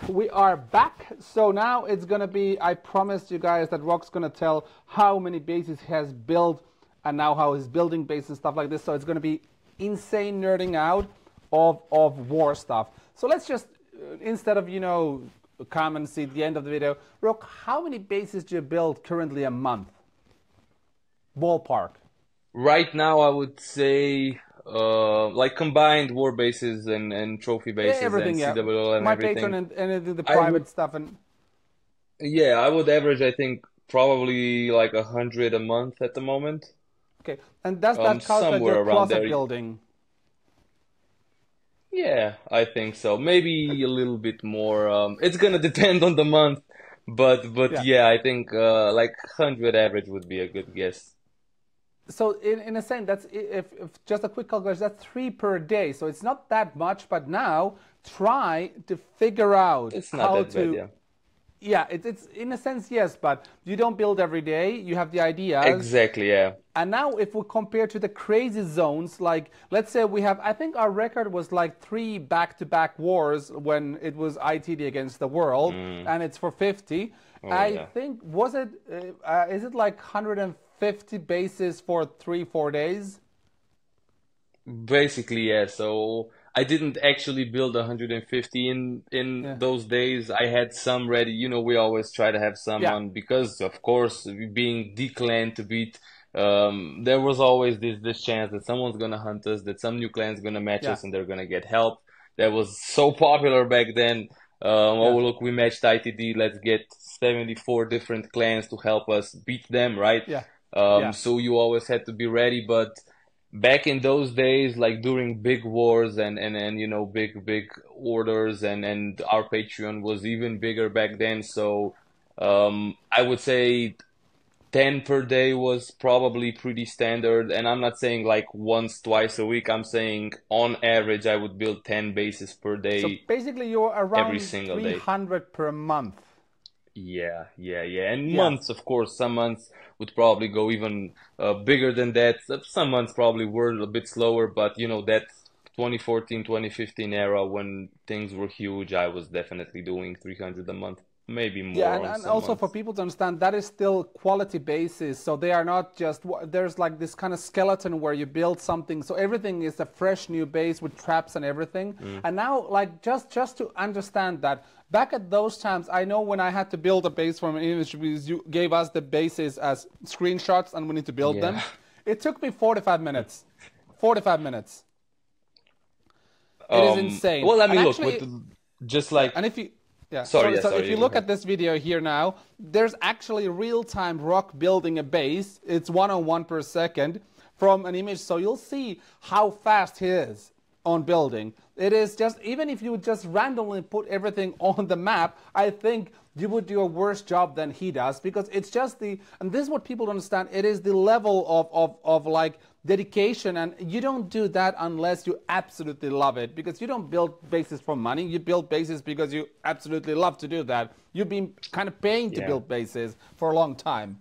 We are back. So now it's going to be, I promised you guys that Rock's going to tell how many bases he has built and now how he's building bases and stuff like this. So it's going to be insane nerding out of war stuff. So let's just, instead of, you know, come and see the end of the video, Rock, how many bases do you build currently a month? Ballpark. Right now, I would say like combined war bases and trophy bases and Everything, yeah. CWL and My patron everything. and the I private would, stuff. And yeah, I would average, I think, probably like 100 a month at the moment. okay, and does that calculate your Somewhere around closet there. building? Yeah, I think so. Maybe a little bit more. It's gonna depend on the month, but Yeah. yeah, I think like 100 average would be a good guess. So in a sense, that's if just a quick calculation, that's 3 per day. So it's not that much, but now try to figure out It's not how that bad, to. yeah. Yeah, it's in a sense yes, but you don't build every day. You have the ideas, Exactly, yeah. and now if we compare to the crazy zones, like let's say we have, I think our record was like 3 back-to-back wars when it was ITD against the world, Mm. and it's for 50. Oh I yeah. think was it is it like 150 bases for 3-4 days? Basically, yeah. So I didn't actually build 150 in Yeah, those days. I had some ready. You know, we always try to have some yeah, on because, of course, being the clan to beat, there was always this chance that someone's gonna hunt us, that some new clan's gonna match yeah, us, and they're gonna get help. That was so popular back then. Oh, yeah, look, we matched ITD. Let's get 74 different clans to help us beat them, right? yeah, yeah, So you always had to be ready, but back in those days, like during big wars and you know big orders and our Patreon was even bigger back then. So I would say 10 per day was probably pretty standard. And I'm not saying like once, twice a week. I'm saying on average I would build 10 bases per so day basically you're every around single day. 300 per month. Yeah. And Yeah. months, of course, some months would probably go even bigger than that. Some months probably were a bit slower, but you know, that 2014, 2015 era when things were huge, I was definitely doing 300 a month, maybe Yeah, more on and some also for months. people to understand, that is still quality basis. So they are not just, there's like this kind of skeleton where you build something. So everything is a fresh new base with traps and everything. Mm. And now, like, just to understand that, back at those times, I know when I had to build a base from an image, because you gave us the bases as screenshots and we need to build Yeah. them. It took me 45 minutes. 45 minutes. It is insane. Well, I And mean, look, actually, just yeah, like, and if you, yeah, sorry, yeah, so if sorry, you you go look ahead. at this video here now, there's actually real-time Rock building a base. It's 101 per second from an image, so you'll see how fast he is on building. It is just, even if you would just randomly put everything on the map, I think you would do a worse job than he does, because it's just the, and this is what people don't understand, it is the level of like dedication, and you don't do that unless you absolutely love it, because you don't build bases for money, you build bases because you absolutely love to do that. You've been kind of paying to Yeah. build bases for a long time.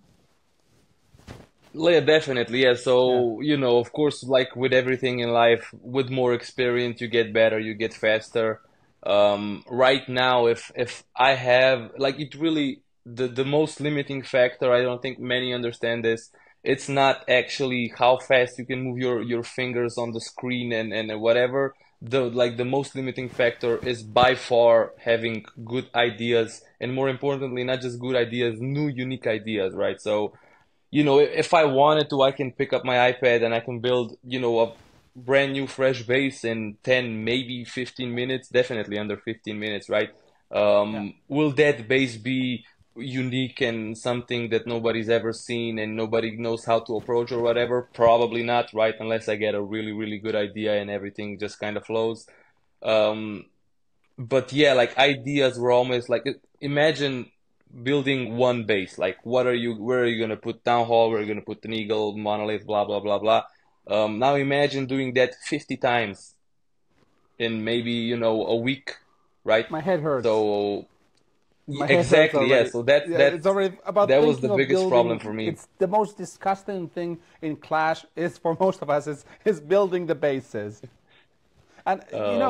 Yeah, definitely. Yeah. Yeah, So, you know, of course, like with everything in life, with more experience, you get better, you get faster. Right now, if I have like it really the most limiting factor, I don't think many understand this. It's not actually how fast you can move your fingers on the screen and whatever. The most limiting factor is by far having good ideas, and more importantly, not just good ideas, new unique ideas, right? So you know, if I wanted to, I can pick up my iPad and I can build, you know, a brand new fresh base in 10, maybe 15 minutes, definitely under 15 minutes, right? yeah. Will that base be unique and something that nobody's ever seen and nobody knows how to approach or whatever? Probably not, right? Unless I get a really good idea and everything just kind of flows. Um, but yeah, like ideas were almost like imagine building one base. Like where are you gonna put town hall? Where are you gonna put an eagle, monolith, blah blah blah blah. Now imagine doing that 50 times in maybe, you know, a week, right? My head hurts. So My head hurts exactly, yeah. already. So that's Yeah, it's already about that was the thinking of biggest problem building. for me. It's the most disgusting thing in Clash is for most of us is building the bases. And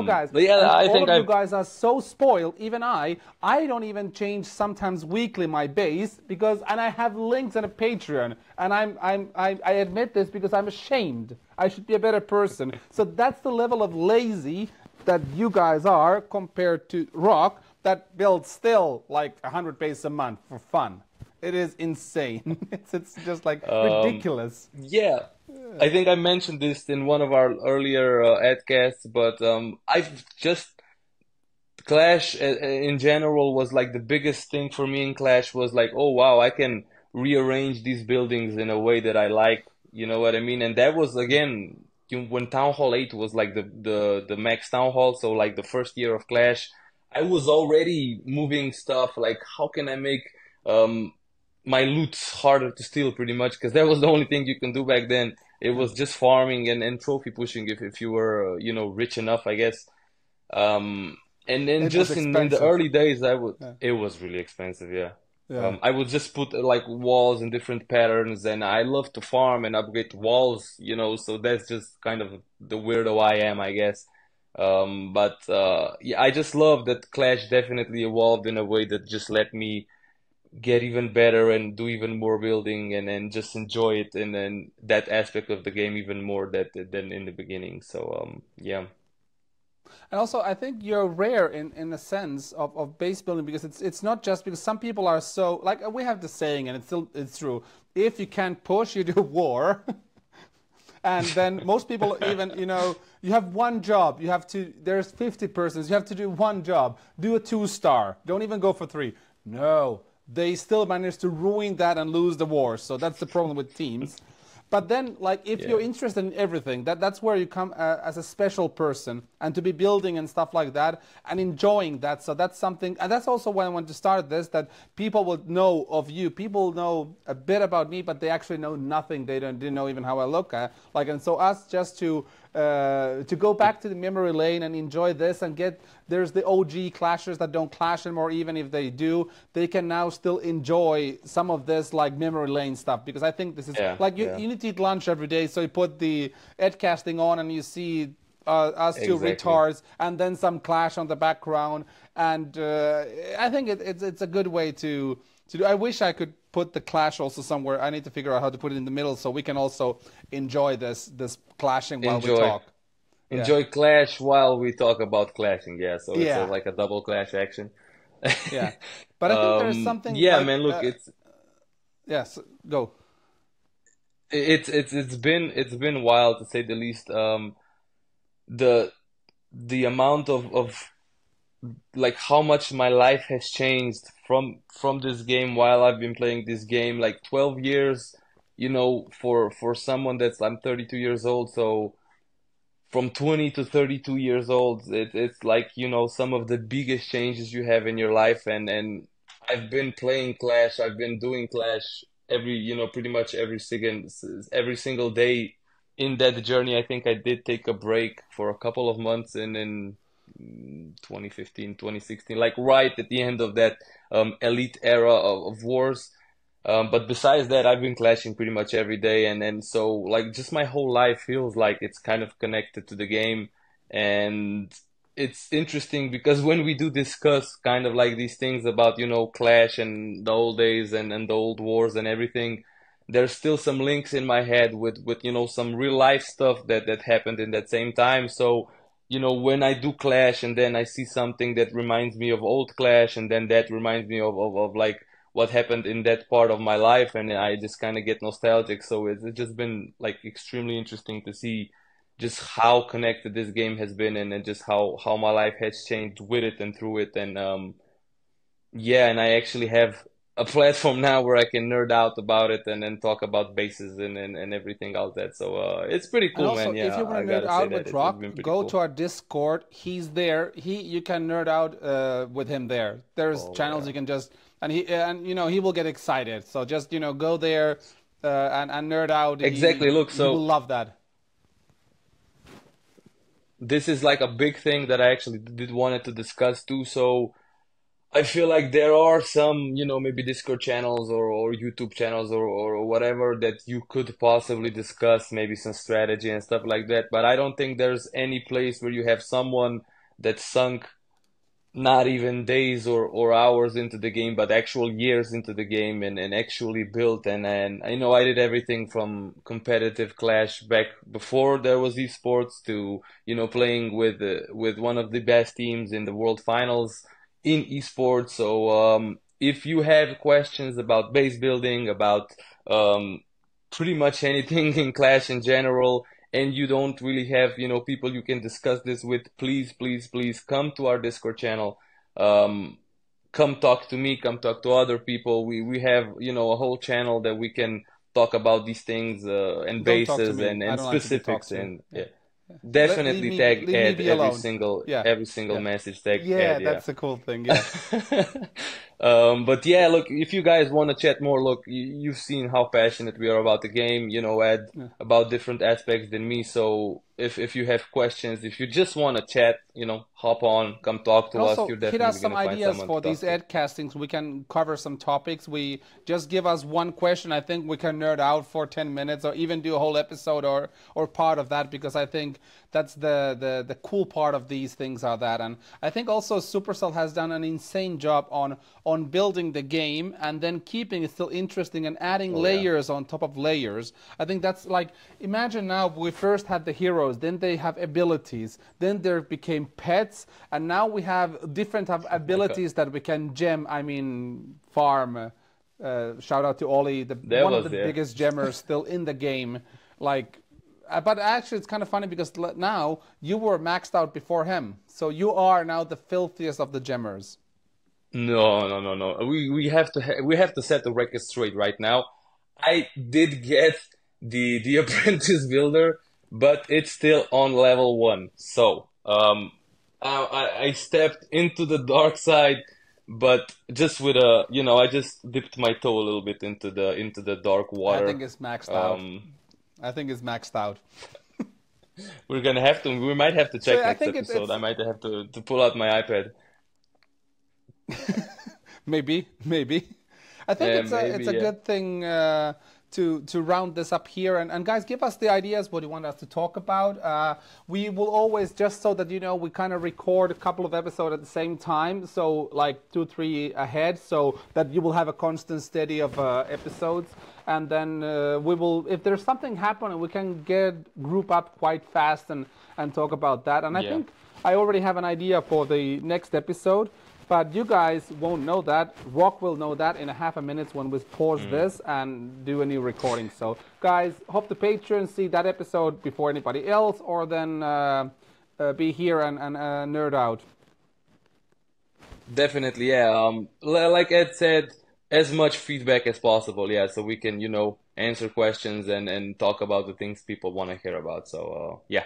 guys, But yeah, and I all think of you I've guys are so spoiled. Even I don't even change sometimes weekly my base and I have links on a Patreon, and I admit this because I'm ashamed. I should be a better person. So that's the level of lazy that you guys are compared to Rock that builds still like 100 bases a month for fun. It is insane. It's just like ridiculous. yeah, I think I mentioned this in one of our earlier adcasts, but I've just Clash in general was like the biggest thing for me in Clash was like, oh wow, I can rearrange these buildings in a way that I like. You know what I mean? And that was again when Town Hall 8 was like the max Town Hall, so like the first year of Clash, I was already moving stuff like how can I make um my loot harder to steal pretty much because that was the only thing you can do back then. It Yeah. was just farming and trophy pushing if you were rich enough, I guess. Um, and then It was just in the expensive. early days, I would Yeah. it was really expensive, yeah. Yeah. I would just put like walls in different patterns, and I love to farm and upgrade walls, so that's just kind of the weirdo I am, I guess. But yeah, I just love that Clash definitely evolved in a way that just let me get even better and do even more building and just enjoy it and then that aspect of the game even more than in the beginning. So yeah. And also, I think you're rare in a sense of base building because it's not just because some people are so like we have the saying and it's true. If you can't push, you do war. And then most people even you have one job. There's 50 persons. You have to do one job. Do a 2-star. Don't even go for 3. No, they still manage to ruin that and lose the war. So that's the problem with teams. But then, like, if Yeah. you're interested in everything, that's where you come as a special person and to be building and stuff like that and enjoying that. So that's something, and that's also why I want to start this, that people will know of you. People know a bit about me, but they actually know nothing. They didn't know even how I look. And so us just to go back to the memory lane and enjoy this and there's the OG clashers that don't clash anymore. Even if they do, they can now still enjoy some of this like memory lane stuff, because I think this is Yeah, like you yeah, need to eat lunch every day, so you put the EdCasting on and you see us two exactly. retards and then some clash on the background, and I think it's a good way to do. I wish I could put the clash also somewhere. I need to figure out how to put it in the middle so we can also enjoy this clashing while we Enjoy talk. Yeah. enjoy Clash while we talk about clashing. Yeah, so it's Yeah. like a double Clash action. Yeah. But I think there's something Yeah, like man. Look, yes, go. it's been wild to say the least. The the amount of like how much my life has changed from this game while I've been playing this game, like 12 years, for someone that's I'm 32 years old, so from 20 to 32 years old, it's like, some of the biggest changes you have in your life. And I've been playing Clash, I've been doing Clash pretty much every single day in that journey. I think I did take a break for a couple of months in 2015, 2016, like right at the end of that elite era of wars. But besides that, I've been clashing pretty much every day, and so like just my whole life feels like it's kind of connected to the game, and it's interesting because when we do discuss kind of like these things about Clash and the old days and the old wars and everything, there's still some links in my head with some real life stuff that happened in that same time. So when I do Clash and then I see something that reminds me of old Clash, and then that reminds me of like what happened in that part of my life, and I just kind of get nostalgic. So it's just been like extremely interesting to see just how connected this game has been, and just how my life has changed with it and through it. And yeah, and I actually have a platform now where I can nerd out about it and then talk about bases and everything else that. So it's pretty And cool, man. also, if Yeah, you want I to nerd gotta say out that with it's Rock, been pretty go to cool. our Discord. He's there. You can nerd out with him there. There's Oh channels yeah. you can just and he will get excited. So just go there and nerd out. Exactly. Look, He will so love that. this is like a big thing that I actually did wanted to discuss too. So I feel like there are some, maybe Discord channels or YouTube channels or whatever that you could possibly discuss maybe some strategy and stuff like that. But I don't think there's any place where you have someone that sunk not even days or hours into the game, but actual years into the game and actually built. And I know I did everything from competitive Clash back before there was esports to, playing with one of the best teams in the World Finals in esports. So if you have questions about base building, about um, pretty much anything in Clash in general, and you don't really have, people you can discuss this with, please, please, please come to our Discord channel. Um, Come talk to me, come talk to other people. We have, a whole channel that we can talk about these things and Don't talk to bases me. I and don't like to be talked specifics to. and Yeah. yeah. Definitely tag Leave me Ed be alone. Yeah. every single Yeah. message tag Yeah, Ed, yeah. that's the cool thing. Yeah. But yeah, look, if you guys want to chat more, look, you've seen how passionate we are about the game, Ed, Yeah. about different aspects than me. So if you have questions, if you just want to chat, hop on, come talk And to us. also You're hit us definitely some gonna find ideas someone to for these talk to. ed castings. We can cover some topics. We just give us one question. I think we can nerd out for 10 minutes or even do a whole episode or part of that, because I think that's the cool part of these things are that. And I think also Supercell has done an insane job on building the game and then keeping it still interesting and adding Oh yeah. layers on top of layers. I think that's like, imagine now we first had the heroes, then they have abilities, then there became pets, and now we have different My God. abilities that we can gem, I mean, farm. Shout out to Ollie, That one of the was yeah. biggest gemmers still in the game. Like, but actually, it's kind of funny because now you were maxed out before him, so you are now the filthiest of the gemmers. No, no, no, no. We have to set the record straight right now. I did get the apprentice builder, but it's still on level one. So I stepped into the dark side, but just with a I just dipped my toe a little bit into the dark I think water. it's maxed out. Um, I think it's maxed out. we might have to So check I next think episode. it's I might have to pull out my iPad. maybe. I think Maybe it's a yeah. good thing to round this up here. And guys, give us the ideas what you want us to talk about. We will always, just so that you know, we kind of record a couple of episodes at the same time, so like 2, 3 ahead, so that you will have a constant steady of episodes. And then we will, if there's something happening, we can group up quite fast and talk about that. And I Yeah. think I already have an idea for the next episode. But you guys won't know that. Rock will know that in a half a minute when we pause this and do a new recording. So, guys, hop to Patreon, see that episode before anybody else, or then be here and nerd out. Definitely, yeah. Like Ed said, as much feedback as possible, yeah, so we can, answer questions and talk about the things people want to hear about. So, yeah.